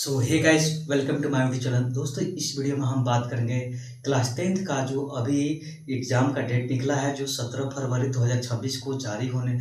So hey guys, welcome to my YouTube channel. दोस्तों, इस video में हम बात करेंगे क्लास 10th का जो अभी एग्ज़ाम का डेट निकला है, जो 17 फरवरी 2026 को जारी होने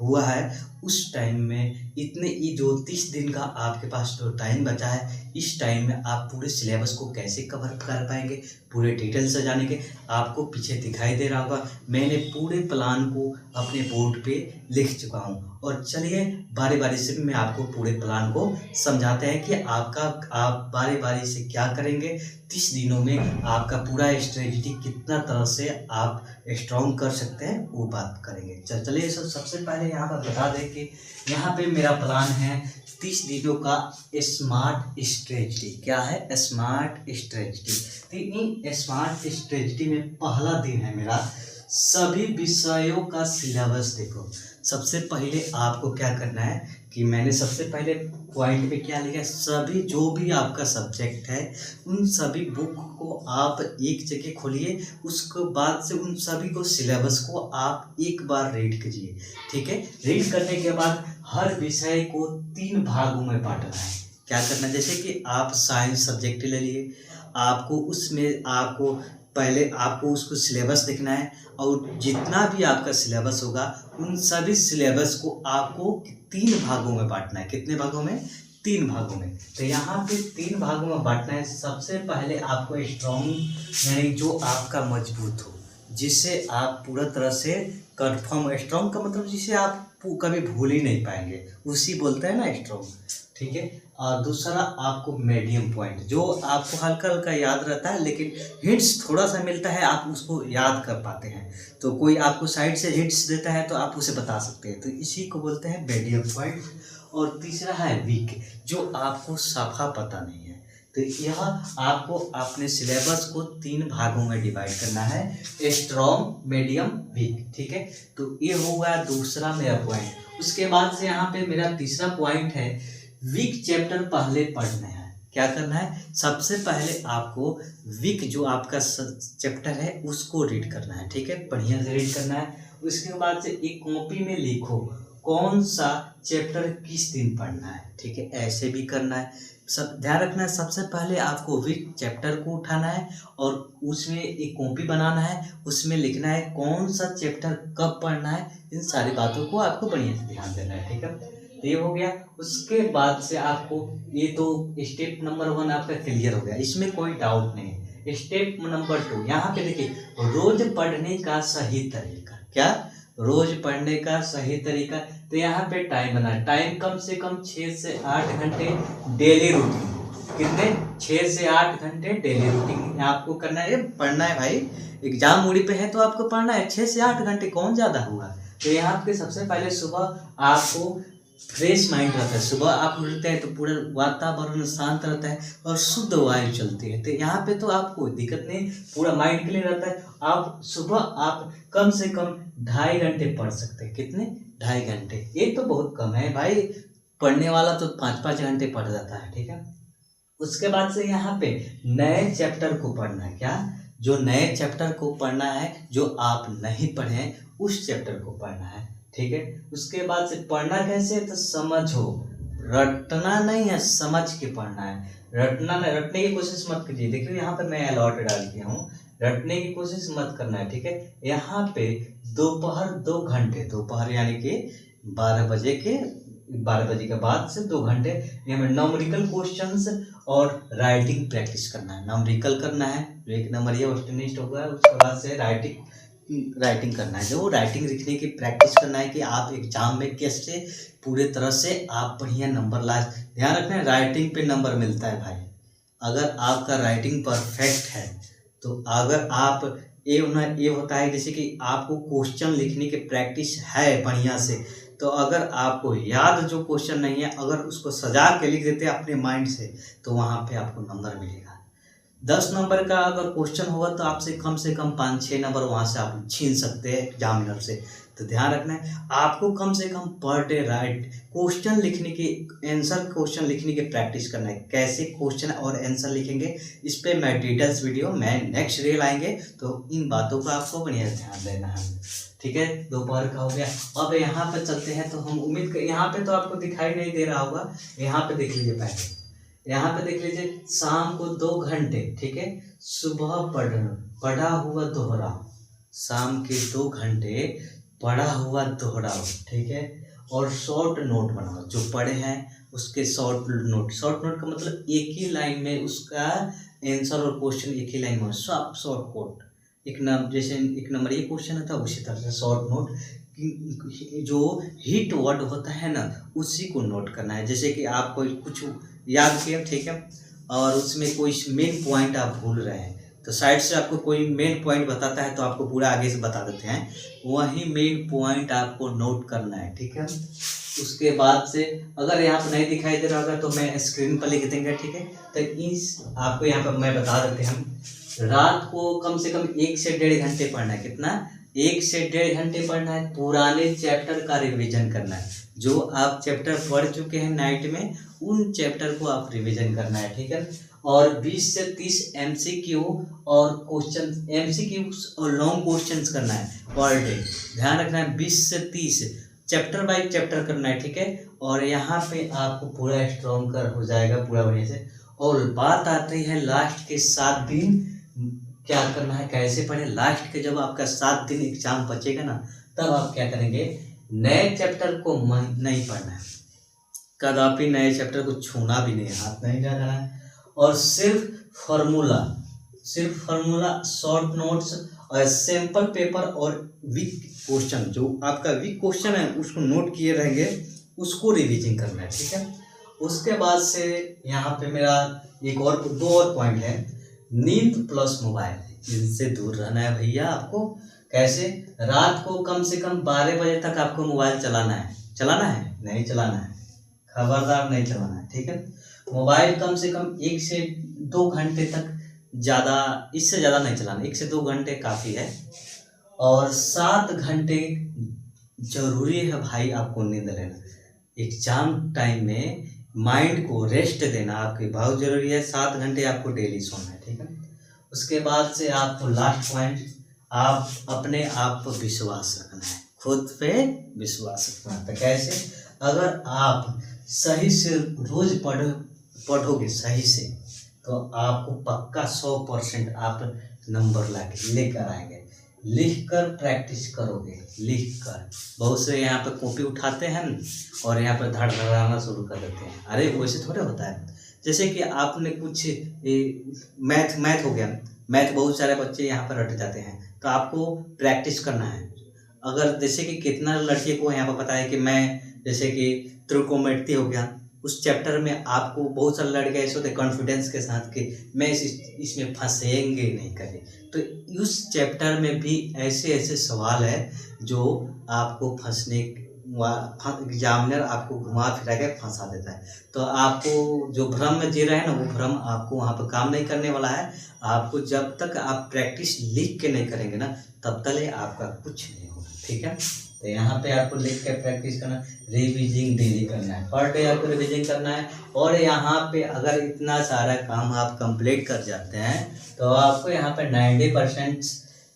हुआ है। उस टाइम में इतने ये जो 30 दिन का आपके पास जो टाइम बचा है, इस टाइम में आप पूरे सिलेबस को कैसे कवर कर पाएंगे, पूरे डिटेल से जाने के आपको पीछे दिखाई दे रहा होगा। मैंने पूरे प्लान को अपने बोर्ड पे लिख चुका हूँ और चलिए बारी बारी से मैं आपको पूरे प्लान को समझाते हैं कि आप बारी बारी से क्या करेंगे। 30 दिनों में आपका पूरा स्ट्रेटजी कितना तरह से आप स्ट्रॉन्ग कर सकते हैं, वो बात करेंगे। चलिए सबसे पहले यहाँ पर बता दें कि यहाँ पे मेरा प्लान है 30 दिनों का स्मार्ट स्ट्रेटजी। क्या है स्मार्ट स्ट्रेटजी? तो इन स्मार्ट स्ट्रेटजी में पहला दिन है मेरा सभी विषयों का सिलेबस। देखो, सबसे पहले आपको क्या करना है कि मैंने सबसे पहले पॉइंट पे क्या लिखा है, सभी जो भी आपका सब्जेक्ट है उन सभी बुक को आप एक जगह खोलिए। उसके बाद से उन सभी को सिलेबस को आप एक बार रीड कीजिए। ठीक है, रीड करने के बाद हर विषय को 3 भागों में बांटना है। क्या करना है, जैसे कि आप साइंस सब्जेक्ट ले लिए, आपको उसमें पहले आपको उसको सिलेबस देखना है और जितना भी आपका सिलेबस होगा उन सभी सिलेबस को आपको 3 भागों में बांटना है। कितने भागों में? 3 भागों में। तो यहाँ पे 3 भागों में बांटना है। सबसे पहले आपको स्ट्रॉन्ग यानी जो आपका मजबूत हो, जिससे आप पूरा तरह से कन्फर्म, स्ट्रॉन्ग का मतलब जिसे आप कभी भूल ही नहीं पाएंगे, उसी बोलते हैं ना स्ट्रॉन्ग। ठीक है, और दूसरा आपको मीडियम पॉइंट, जो आपको हल्का हल्का याद रहता है लेकिन हिंट्स थोड़ा सा मिलता है, आप उसको याद कर पाते हैं। तो कोई आपको साइड से हिंट्स देता है तो आप उसे बता सकते हैं, तो इसी को बोलते हैं मीडियम पॉइंट। और तीसरा है वीक, जो आपको साफा पता नहीं है। तो यह आपको अपने सिलेबस को 3 भागों में डिवाइड करना है, स्ट्रॉन्ग, मीडियम, वीक। ठीक है, तो ये हो गया दूसरा मेरा पॉइंट। उसके बाद से यहाँ पे मेरा तीसरा पॉइंट है वीक चैप्टर पहले पढ़ना है। क्या करना है, सबसे पहले आपको वीक जो आपका चैप्टर है उसको रीड करना है। ठीक है, बढ़िया से रीड करना है। उसके बाद से एक कॉपी में लिखो कौन सा चैप्टर किस दिन पढ़ना है। ठीक है, ऐसे भी करना है। सब ध्यान रखना है, सबसे पहले आपको वीक चैप्टर को उठाना है और उसमें एक कॉपी बनाना है, उसमें लिखना है कौन सा चैप्टर कब पढ़ना है। इन सारी बातों को आपको बढ़िया से ध्यान देना है। ठीक है, ये हो गया। उसके बाद से आपको ये तो स्टेप नंबर 1 आपका क्लियर हो गया, इसमें कोई डाउट नहीं है। स्टेप नंबर 2 यहाँ पे देखिए, रोज पढ़ने का सही तरीका। क्या? रोज पढ़ने का सही तरीका। तो यहाँ पे टाइम बना, टाइम कम से कम 6 से 8 घंटे डेली रूटीन। कितने? 6 से 8 घंटे डेली रूटीन आपको करना है। पढ़ना है भाई, एग्जाम मूडी पे है तो आपको पढ़ना है। 6 से 8 घंटे कौन ज़्यादा हुआ? तो यहाँ पे सबसे पहले सुबह आपको फ्रेश माइंड रहता है। सुबह आप उठते हैं तो पूरा वातावरण शांत रहता है और शुद्ध वायु चलती है। तो यहाँ पे तो आपको कोई दिक्कत नहीं, पूरा माइंड क्लियर रहता है। आप सुबह आप कम से कम 2.5 घंटे पढ़ सकते हैं। कितने? 2.5 घंटे। ये तो बहुत कम है भाई, पढ़ने वाला तो 5-5 घंटे पढ़ जाता है। ठीक है, उसके बाद से यहाँ पे नए चैप्टर को पढ़ना है। क्या? जो नए चैप्टर को पढ़ना है, जो आप नहीं पढ़े उस चैप्टर को पढ़ना है। ठीक है, उसके बाद से पढ़ना कैसे? तो समझो, रटना नहीं है, समझ के पढ़ना है। रटना नहीं, रटने की कोशिश मत कीजिए। देखिए यहाँ पे मैं अलॉट डाल दिया हूँ, रटने की कोशिश मत करना है। ठीक है, यहाँ पे दोपहर 2 घंटे, दोपहर यानी कि 12 बजे के बाद से 2 घंटे यहाँ पे न्यूमेरिकल क्वेश्चंस और राइटिंग प्रैक्टिस करना है। न्यूमेरिकल करना है, जो 1 नंबर ये वेस्टर्निस्ट होगा। उसके बाद से राइटिंग करना है, जो राइटिंग लिखने की प्रैक्टिस करना है कि आप एग्जाम में कैसे पूरे तरह से आप बढ़िया नंबर ला। ध्यान रखना है, राइटिंग पे नंबर मिलता है भाई। अगर आपका राइटिंग परफेक्ट है तो अगर आप ये होता है जैसे कि आपको क्वेश्चन लिखने की प्रैक्टिस है बढ़िया से, तो अगर आपको याद जो क्वेश्चन नहीं है, अगर उसको सजा के लिख देते हैं अपने माइंड से, तो वहाँ पे आपको नंबर मिलेगा। 10 नंबर का अगर क्वेश्चन होगा तो आपसे कम 5-6 नंबर वहाँ से आप छीन सकते हैं एग्जामिनर से। तो ध्यान रखना है, आपको कम से कम पर डे राइट क्वेश्चन लिखने की, आंसर क्वेश्चन लिखने की प्रैक्टिस करना है। कैसे क्वेश्चन और आंसर लिखेंगे, इस पर मैं डिटेल्स वीडियो मैं नेक्स्ट रील आएंगे, तो इन बातों का आपको बढ़िया ध्यान देना है। ठीक है, दोपहर का हो गया। अब यहाँ पे चलते हैं, तो हम उम्मीद कर, यहाँ पे तो आपको दिखाई नहीं दे रहा होगा, यहाँ पे देख लीजिए पहले। यहाँ पे देख लीजिए, शाम को 2 घंटे, ठीक है, सुबह पढ़ा हुआ दोहराओ, शाम के 2 घंटे पढ़ा हुआ दोहराओ, ठीक है, और शॉर्ट नोट बनाओ, जो पढ़े हैं उसके शॉर्ट नोट का मतलब एक ही लाइन में उसका आंसर और क्वेश्चन एक ही लाइन में, सब शॉर्ट कोट, जैसे एक नंबर ये क्वेश्चन होता है उसी तरह से शॉर्ट नोट, जो हिट वर्ड होता है ना उसी को नोट करना है। जैसे कि आप कोई कुछ याद किया, ठीक है, और उसमें कोई मेन पॉइंट आप भूल रहे हैं तो साइड से आपको कोई मेन पॉइंट बताता है तो आपको पूरा आगे से बता देते हैं, वही मेन पॉइंट आपको नोट करना है, ठीक है। उसके बाद से अगर यहाँ पर नहीं दिखाई दे रहा होगा तो मैं स्क्रीन पर लिख देंगे, ठीक है। तो इस आपको यहाँ पर मैं बता देते हैं, हम रात को कम से कम 1 से 1.5 घंटे पढ़ना है। कितना? 1 से 1.5 घंटे पढ़ना है। पुराने चैप्टर का रिवीजन करना है, जो आप चैप्टर पढ़ चुके हैं नाइट में उन चैप्टर को आप रिवीजन करना है, ठीक है। और 20 से 30 MCQ और क्वेश्चन, MCQ और लॉन्ग क्वेश्चंस करना है पर डे। ध्यान रखना है 20 से 30 चैप्टर बाय चैप्टर करना है, ठीक है। और यहाँ पे आपको पूरा स्ट्रॉन्ग कर हो जाएगा पूरा बढ़िया से। और बात आती है लास्ट के 7 दिन क्या करना है, कैसे पढ़े। लास्ट के जब आपका 7 दिन एग्जाम बचेगा ना तब आप क्या करेंगे, नए चैप्टर को नहीं पढ़ना है, कदापि नए चैप्टर को छूना भी नहीं, हाथ नहीं लगाना है। और सिर्फ फार्मूला, शॉर्ट नोट्स और सैंपल पेपर और वीक क्वेश्चन, जो आपका वीक क्वेश्चन है उसको नोट किए रहेंगे, उसको रिवीजन करना है, ठीक है। उसके बाद से यहाँ पे मेरा एक और 2 और पॉइंट है, नींद प्लस मोबाइल, इनसे दूर रहना है भैया आपको। कैसे? रात को कम से कम 12 बजे तक आपको मोबाइल चलाना है। नहीं चलाना है, खबरदार नहीं चलाना है, ठीक है। मोबाइल कम से कम 1 से 2 घंटे तक, ज़्यादा इससे ज़्यादा नहीं चलाना, 1 से 2 घंटे काफ़ी है। और 7 घंटे जरूरी है भाई आपको नींद लेना। एग्जाम टाइम में माइंड को रेस्ट देना आपके बहुत ज़रूरी है। 7 घंटे आपको डेली सोना है, ठीक है। उसके बाद से आपको लास्ट पॉइंट, आप अपने आप पर विश्वास रखना है, खुद पे विश्वास रखना है। तो कैसे? अगर आप सही से रोज पढ़ोगे सही से तो आपको पक्का 100% आप नंबर लेकर आएंगे। लिख कर प्रैक्टिस करोगे, लिख कर। बहुत से यहाँ पे कॉपी उठाते हैं और यहाँ पर धड़धड़ाना शुरू कर देते हैं। अरे वैसे थोड़े होता है। जैसे कि आपने कुछ मैथ हो गया, मैथ बहुत सारे बच्चे यहाँ पर रट जाते हैं, तो आपको प्रैक्टिस करना है। अगर जैसे कि कितना लड़के को यहाँ पर पता है कि मैं, जैसे कि त्रिकोणमिति हो गया, उस चैप्टर में आपको बहुत सारे लड़के ऐसे होते हैं कॉन्फिडेंस के साथ कि मैं इसमें फंसेंगे नहीं करें। तो उस चैप्टर में भी ऐसे सवाल है जो आपको फंसने, एग्जामिनर आपको घुमा फिरा के फंसा देता है। तो आपको जो भ्रम में जी रहे हैं ना, वो भ्रम आपको वहाँ पर काम नहीं करने वाला है। आपको जब तक आप प्रैक्टिस लिख के नहीं करेंगे ना तब तक आपका कुछ नहीं होगा, ठीक है। तो यहाँ पे आपको लिख के प्रैक्टिस करना, रिवीजिंग डेली करना है, पर डे आपको रिवीजिंग करना है। और यहाँ पे अगर इतना सारा काम आप कंप्लीट कर जाते हैं तो आपको यहाँ पे 90%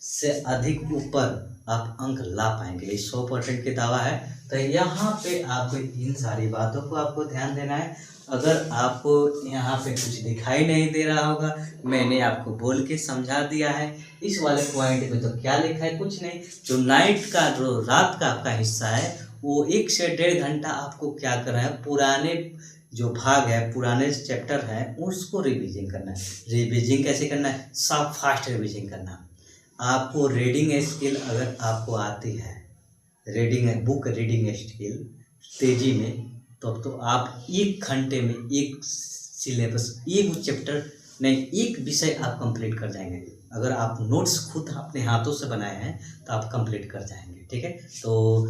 से अधिक ऊपर आप अंक ला पाएंगे। 100% की दावा है। तो यहाँ पे आपको इन सारी बातों को आपको ध्यान देना है। अगर आपको यहाँ पे कुछ दिखाई नहीं दे रहा होगा, मैंने आपको बोल के समझा दिया है। इस वाले पॉइंट में तो क्या लिखा है, कुछ नहीं। जो नाइट का, जो रात का आपका हिस्सा है, वो 1 से 1.5 घंटा आपको क्या करना है, पुराने जो भाग है, पुराने चैप्टर है, उसको रिवीजन करना है। रिवीजन कैसे करना है? सब फास्ट रिवीजन करना है। आपको रीडिंग स्किल अगर आपको आती है, बुक रीडिंग स्किल तेजी में, तो आप 1 घंटे में एक सिलेबस, एक चैप्टर नहीं, एक विषय आप कंप्लीट कर जाएंगे। अगर आप नोट्स खुद अपने हाथों से बनाए हैं तो आप कंप्लीट कर जाएंगे, ठीक है। तो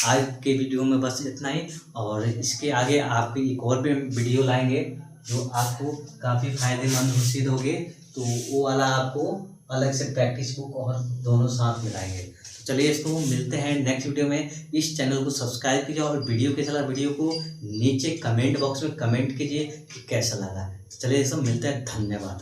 आज के वीडियो में बस इतना ही, और इसके आगे आपकी एक और भी वीडियो लाएंगे जो आपको काफ़ी फायदेमंद सिद्ध होगे। तो वो वाला आपको अलग से प्रैक्टिस बुक और दोनों साथ मिलाएंगे। तो चलिए इसको मिलते हैं नेक्स्ट वीडियो में। इस चैनल को सब्सक्राइब कीजिए और वीडियो कैसा लगा वीडियो को नीचे कमेंट बॉक्स में कमेंट कीजिए कि कैसा लगा। तो चलिए सब मिलते हैं, धन्यवाद।